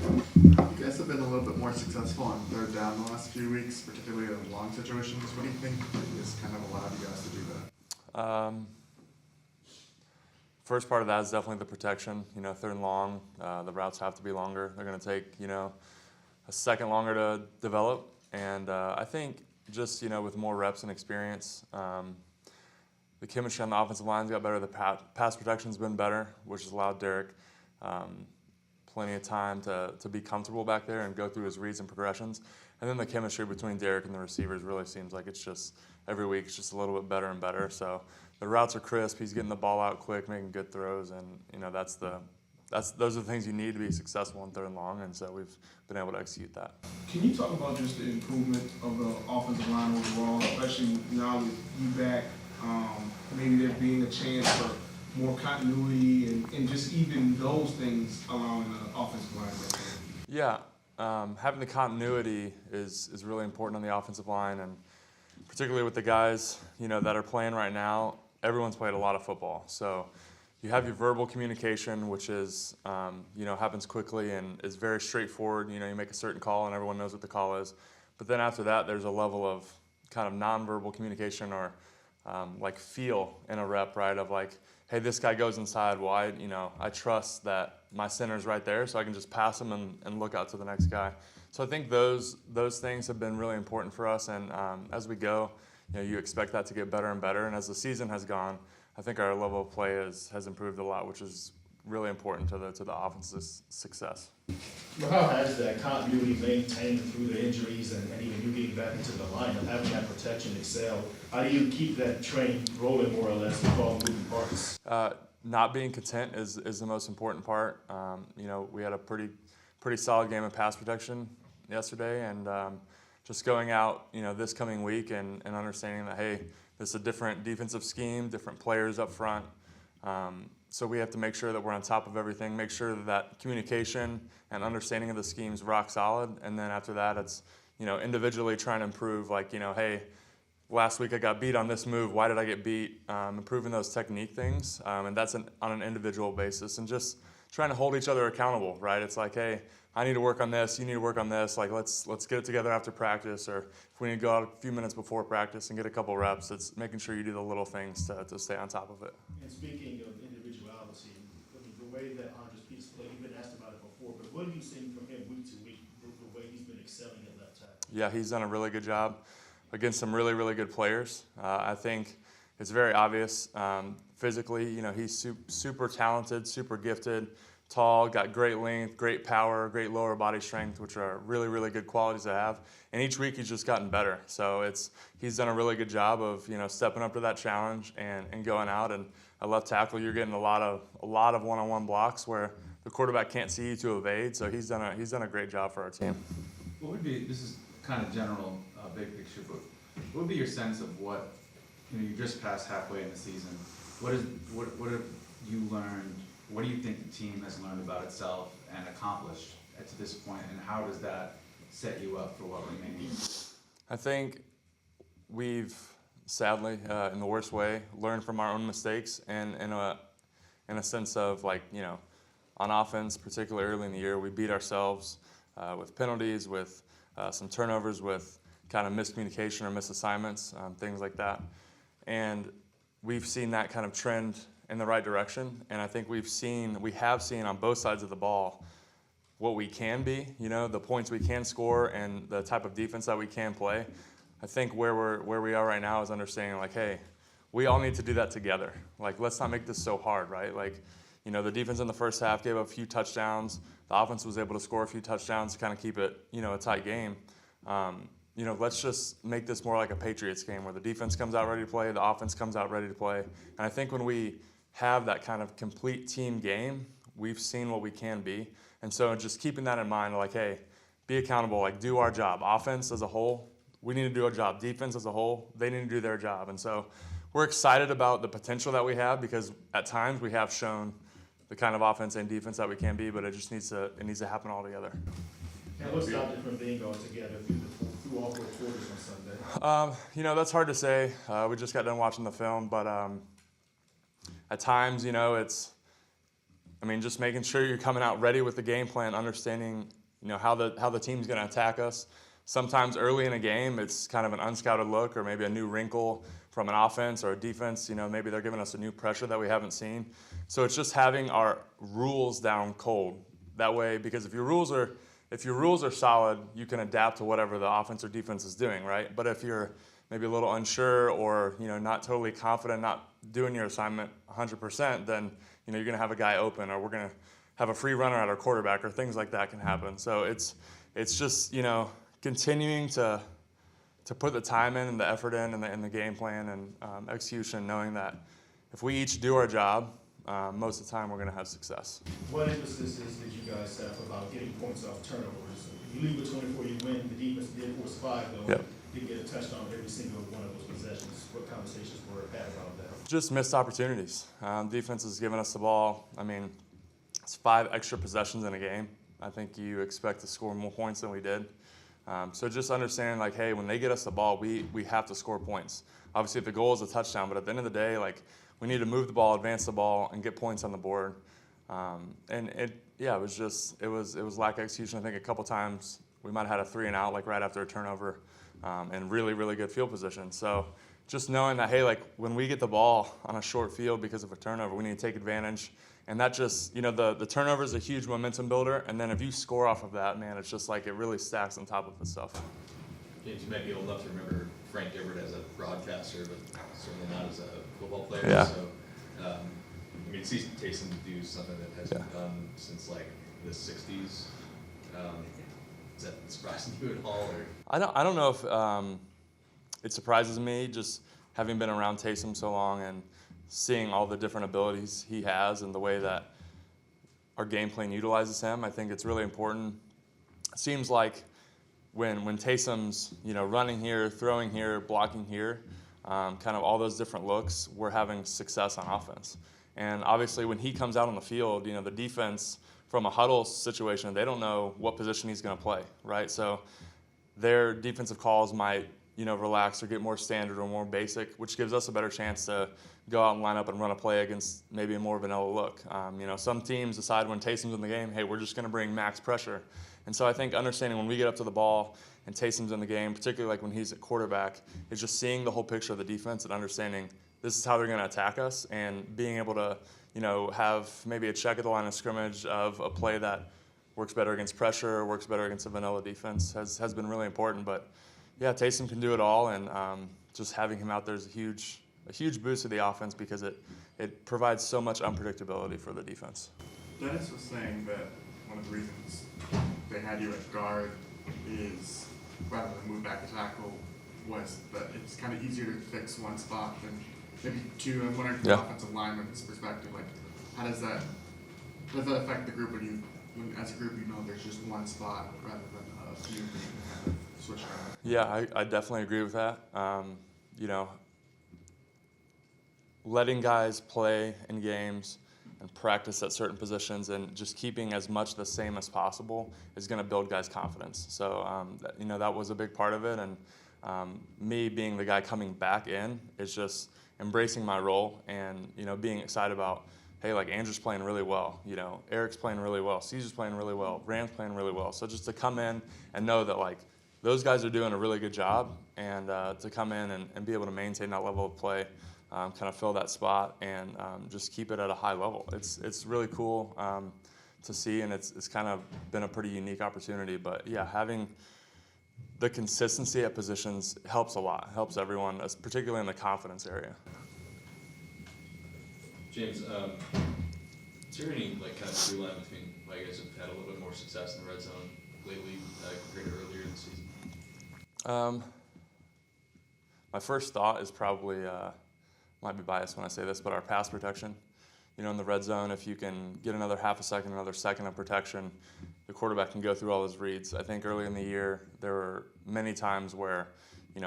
You guys have been a little bit more successful on third down the last few weeks, particularly in long situations. What do you think has kind of allowed you guys to do that? First part of that is definitely the protection. Third and long, the routes have to be longer. They're going to take, a second longer to develop. And I think just, with more reps and experience, the chemistry on the offensive line's got better. The pass protection's been better, which has allowed Derek plenty of time to be comfortable back there and go through his reads and progressions. And then the chemistry between Derek and the receivers really seems like it's just every week it's just a little bit better and better. So the routes are crisp. He's getting the ball out quick, making good throws, and those are the things you need to be successful in third and long. And so we've been able to execute that. Can you talk about just the improvement of the offensive line overall, especially now with you back? Maybe there being a chance for more continuity and just even those things allowing the offensive line back there. Yeah, having the continuity is really important on the offensive line, and particularly with the guys that are playing right now. Everyone's played a lot of football, so you have your verbal communication, which is happens quickly and is very straightforward. You make a certain call and everyone knows what the call is. But then after that, there's a level of kind of nonverbal communication or like feel in a rep, right? Of like, hey, this guy goes inside. Well, I trust that my center's right there, so I can just pass him and look out to the next guy. So I think those things have been really important for us. And as we go, you expect that to get better and better. And as the season has gone, I think our level of play has improved a lot, which is really important to the offense's success. Well, how has that continuity maintained through the injuries and even you getting back into the lineup, having that protection excel? How do you keep that train rolling more or less with all moving parts? Not being content is the most important part. We had a pretty solid game of pass protection yesterday, and just going out this coming week and understanding that, hey, this is a different defensive scheme, different players up front. So we have to make sure that we're on top of everything, make sure that communication and understanding of the scheme's rock solid. And then after that, it's, individually trying to improve, like, hey, last week I got beat on this move. Why did I get beat? Improving those technique things. And that's on an individual basis. And just trying to hold each other accountable, right? It's like, hey, I need to work on this, you need to work on this. Like, let's get it together after practice, or if we need to go out a few minutes before practice and get a couple reps, it's making sure you do the little things to stay on top of it. And speaking of individuality, the way that Andres Pete's played, you've been asked about it before, but what have you seen from him week to week, the way he's been excelling at left tackle? Yeah, he's done a really good job against some really, really good players. I think it's very obvious physically, he's super talented, super gifted, tall, got great length, great power, great lower body strength, which are really, really good qualities to have. And each week he's just gotten better. So he's done a really good job of stepping up to that challenge and going out. And at left tackle, you're getting a lot of one-on-one blocks where the quarterback can't see you to evade. So he's done a great job for our team. What would be, this is kind of general, big picture, but what would be your sense of what you just passed halfway in the season? What have you learned? What do you think the team has learned about itself and accomplished to this point, and how does that set you up for what remains? I think we've sadly, in the worst way, learned from our own mistakes, and in a sense of, like, on offense, particularly early in the year, we beat ourselves with penalties, with some turnovers, with kind of miscommunication or misassignments, things like that. And we've seen that kind of trend in the right direction, and I think we have seen on both sides of the ball what we can be, the points we can score and the type of defense that we can play. I think where we are right now is understanding, like, hey, we all need to do that together. Like, let's not make this so hard, right? Like, the defense in the first half gave up a few touchdowns. The offense was able to score a few touchdowns to kind of keep it, a tight game. Let's just make this more like a Patriots game where the defense comes out ready to play, the offense comes out ready to play. And I think when we have that kind of complete team game, we've seen what we can be. And so just keeping that in mind, like, hey, be accountable, like, do our job. Offense as a whole, we need to do our job. Defense as a whole, they need to do their job. And so we're excited about the potential that we have, because at times we have shown the kind of offense and defense that we can be, but it just needs to happen all together. And what's stopped it from being all together through all 4 quarters on Sunday? That's hard to say. We just got done watching the film, but at times, I mean, just making sure you're coming out ready with the game plan, understanding, how the team's going to attack us. Sometimes early in a game, it's kind of an unscouted look or maybe a new wrinkle from an offense or a defense. Maybe they're giving us a new pressure that we haven't seen. So it's just having our rules down cold. That way, because if your rules are solid, you can adapt to whatever the offense or defense is doing, right? But if you're maybe a little unsure or not totally confident, not doing your assignment 100%, then you're going to have a guy open, or we're going to have a free runner at our quarterback, or things like that can happen. So it's just continuing to put the time in and the effort in and the game plan and execution, knowing that if we each do our job, most of the time we're going to have success. What emphasis did you guys have about getting points off turnovers? You leave with 24, you win. The defense did force 5, though. Yep. Didn't get a touchdown every single one of those possessions. What conversations were had about that? Just missed opportunities. Defense has given us the ball. I mean, it's 5 extra possessions in a game. I think you expect to score more points than we did. So just understanding, like, hey, when they get us the ball, we have to score points. Obviously, if the goal is a touchdown, but at the end of the day, like, we need to move the ball, advance the ball, and get points on the board. It was lack of execution. I think a couple times we might have had a 3-and-out, like right after a turnover, and really, really good field position. So just knowing that, hey, like, when we get the ball on a short field because of a turnover, we need to take advantage. And that just, the turnover is a huge momentum builder. And then if you score off of that, man, it's just like it really stacks on top of itself. James, you might be old enough to remember Frank Everett as a broadcaster, but certainly not as a football player. Yeah. So, see Taysom do something that hasn't been done since like the '60s. Is that surprising you at all? Or? I don't know if it surprises me, just having been around Taysom so long and seeing all the different abilities he has and the way that our game plan utilizes him. I think it's really important. It seems like when Taysom's running here, throwing here, blocking here, kind of all those different looks, we're having success on offense. And obviously when he comes out on the field, the defense from a huddle situation, they don't know what position he's going to play, right? So their defensive calls might relax or get more standard or more basic, which gives us a better chance to go out and line up and run a play against maybe a more vanilla look. Some teams decide when Taysom's in the game, hey, we're just going to bring max pressure. And so I think understanding when we get up to the ball and Taysom's in the game, particularly like when he's at quarterback, is just seeing the whole picture of the defense and understanding this is how they're going to attack us, and being able to have maybe a check at the line of scrimmage of a play that works better against pressure, works better against a vanilla defense has been really important. But yeah, Taysom can do it all, and just having him out there is a huge boost to the offense because it provides so much unpredictability for the defense. Dennis was saying that one of the reasons they had you at guard is, rather than move back to tackle, was that it's kind of easier to fix one spot than maybe two. I'm wondering from the offensive lineman's perspective, like, how does that affect the group when as a group there's just one spot rather than a few that you can kind of switch around? Yeah, I definitely agree with that. Letting guys play in games and practice at certain positions and just keeping as much the same as possible is going to build guys' confidence. So, that was a big part of it. And me being the guy coming back in is just embracing my role and, being excited about, hey, like, Andrew's playing really well, Eric's playing really well, Caesar's playing really well, Rand's playing really well. So just to come in and know that, like, those guys are doing a really good job, and to come in and be able to maintain that level of play, kind of fill that spot and just keep it at a high level. It's really cool to see, and it's kind of been a pretty unique opportunity. But yeah, having the consistency at positions helps a lot, helps everyone, particularly in the confidence area. James, is there any kind of through line between why you guys have had a little bit more success in the red zone lately compared to earlier in the season? My first thought is probably, might be biased when I say this, but our pass protection. In the red zone, if you can get another half a second, another second of protection, the quarterback can go through all his reads. I think early in the year, there were many times where,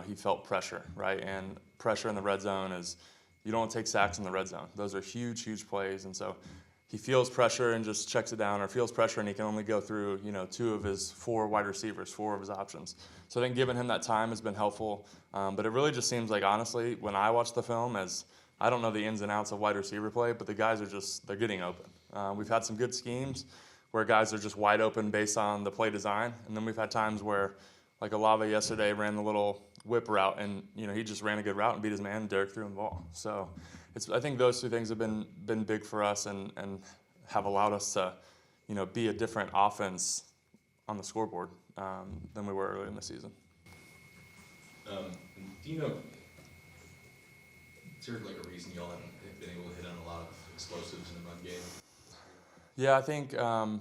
he felt pressure, right? And pressure in the red zone is, you don't take sacks in the red zone. Those are huge, huge plays. And so he feels pressure and just checks it down, or feels pressure and he can only go through, 2 of his 4 wide receivers, 4 of his options. So I think giving him that time has been helpful. But it really just seems like, honestly, when I watch the film, as I don't know the ins and outs of wide receiver play, but the guys are they're getting open. We've had some good schemes where guys are just wide open based on the play design, and then we've had times where, like Olave yesterday, ran the little whip route, and he just ran a good route and beat his man, and Derek threw him the ball. So I think those two things have been big for us and have allowed us to be a different offense on the scoreboard than we were earlier in the season. Do you know, is there like a reason y'all haven't been able to hit on a lot of explosives in the run game? Yeah, I think from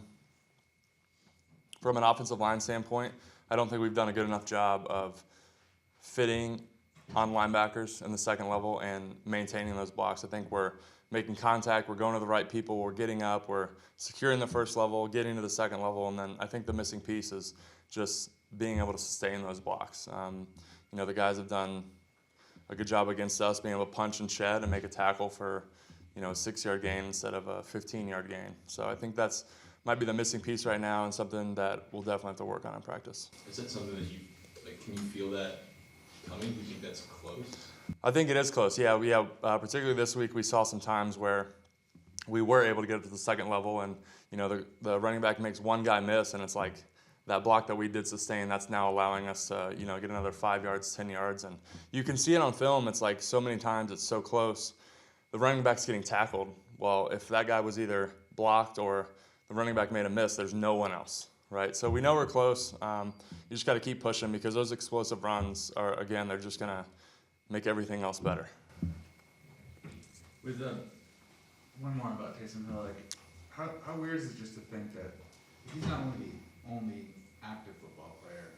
an offensive line standpoint, I don't think we've done a good enough job of fitting on linebackers in the second level and maintaining those blocks. I think we're making contact, we're going to the right people, we're getting up, we're securing the first level, getting to the second level, and then I think the missing piece is just being able to sustain those blocks. The guys have done a good job against us, being able to punch and shed and make a tackle for a 6-yard gain instead of a 15-yard gain. So I think that's might be the missing piece right now and something that we'll definitely have to work on in practice. Is that something that can you feel that coming? Do you think that's close? I think it is close, yeah. We have, particularly this week, we saw some times where we were able to get up to the second level and, the running back makes one guy miss and it's like that block that we did sustain, that's now allowing us to, get another 5 yards, 10 yards. And you can see it on film. It's like so many times it's so close. The running back's getting tackled. Well, if that guy was either blocked or the running back made a miss, there's no one else, right? So we know we're close. You just got to keep pushing because those explosive runs are, again, they're just going to make everything else better. With one more about Taysom Hill, how weird is it just to think that he's not only the only active football player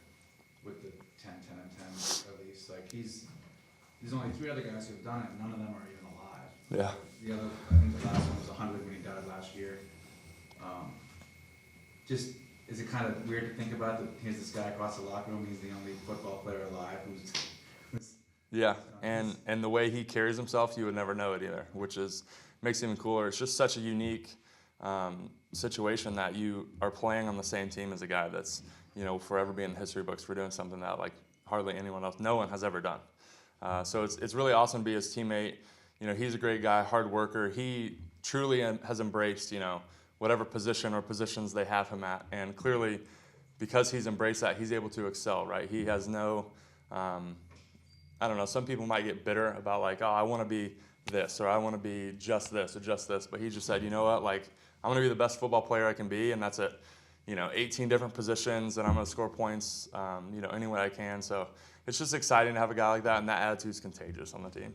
with the 10, 10, and 10 at least. There's only 3 other guys who've done it, and none of them are even alive. Yeah. I think the last one was 100 when he died last year. Is it kind of weird to think about that here's this guy across the locker room, he's the only football player alive who's Yeah, and the way he carries himself, you would never know it either, which makes it even cooler. It's just such a unique situation that you are playing on the same team as a guy that's, forever be in the history books for doing something that hardly anyone else, no one has ever done. So it's really awesome to be his teammate. He's a great guy, hard worker. He truly has embraced, whatever position or positions they have him at. And clearly, because he's embraced that, he's able to excel, right? He has no, I don't know, some people might get bitter about I want to be this, or I want to be just this or just this. But he just said, you know what, I'm going to be the best football player I can be, and that's it. 18 different positions, and I'm going to score points, any way I can. So it's just exciting to have a guy like that, and that attitude's contagious on the team.